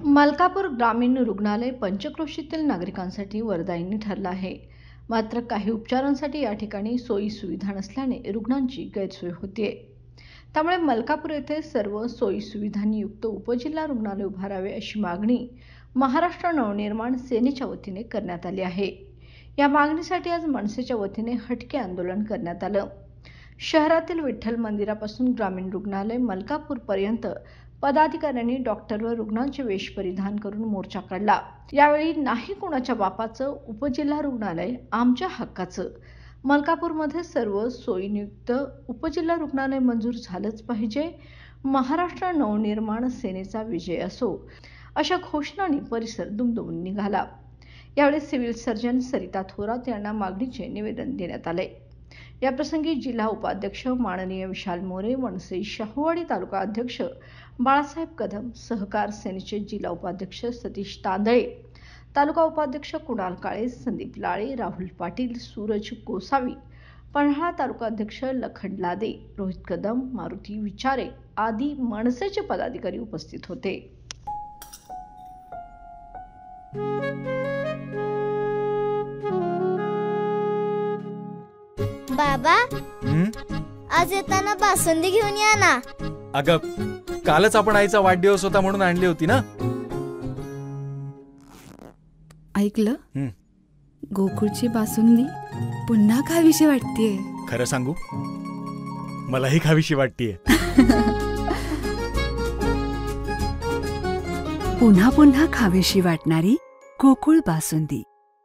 मलकापूर ग्रामीण रुग्णालय पंचक्रोशीतील नागरिकांसाठी वरदायिनी ठरलं आहे. मात्र काही उपचारांसाठी या ठिकाणी सोयी सुविधा नसल्याने रुग्णांची गैरसोय होतीये. त्यामुळे मलकापूर येथे सर्व सोयी सुविधांनी युक्त उपजिल्हा रुग्णालय उभारावे अशी मागणी महाराष्ट्र नवनिर्माण सेनेच्या वतीने करण्यात आली आहे. या मागणीसाठी आज मनसेच्या वतीने हटके आंदोलन करण्यात आलं. शहरातील विठ्ठल मंदिरापासून ग्रामीण रुग्णालय मलकापूर पर्यंत पदाधिकाऱ्यांनी डॉक्टर व रुग्णांचे वेश परिधान करून मोर्चा काढला. यावेळी नाही कुणाच्या बापाचं उपजिल्हा रुग्णालय आमच्या हक्काचं, मलकापूरमध्ये सर्व सोयीयुक्त उपजिल्हा रुग्णालय मंजूर झालंच पाहिजे, महाराष्ट्र नवनिर्माण सेनेचा विजय असो, अशा घोषणांनी परिसर दुमदुमून निघाला. यावेळी सिव्हिल सर्जन सरिता थोरात यांना मागणीचे निवेदन देण्यात आले. याप्रसंगी जिल्हा उपाध्यक्ष माननीय विशाल मोरे, मनसे शाहूवाडी तालुका अध्यक्ष बाळासाहेब कदम, सहकार सेनेचे जिल्हा उपाध्यक्ष सतीश तांदळे, तालुका उपाध्यक्ष कुणाल काळे, संदीप लाळे, राहुल पाटील, सूरज गोसावी, पन्हाळा तालुका अध्यक्ष लखन लादे, रोहित कदम, मारुती विचारे आदी मनसेचे पदाधिकारी उपस्थित होते. बाबा, आज येताना बासुंदी घेऊन या ना. अगं, कालच आपण आईचा वाढदिवस होता म्हणून आणली होती ना. ऐकलं, गोकुळची बासुंदी पुन्हा खावीशी वाटतेय. खरं सांगू, मलाही खावीशी वाटतेय. पुन्हा पुन्हा खावीशी वाटणारी गोकुळ बासुंदी.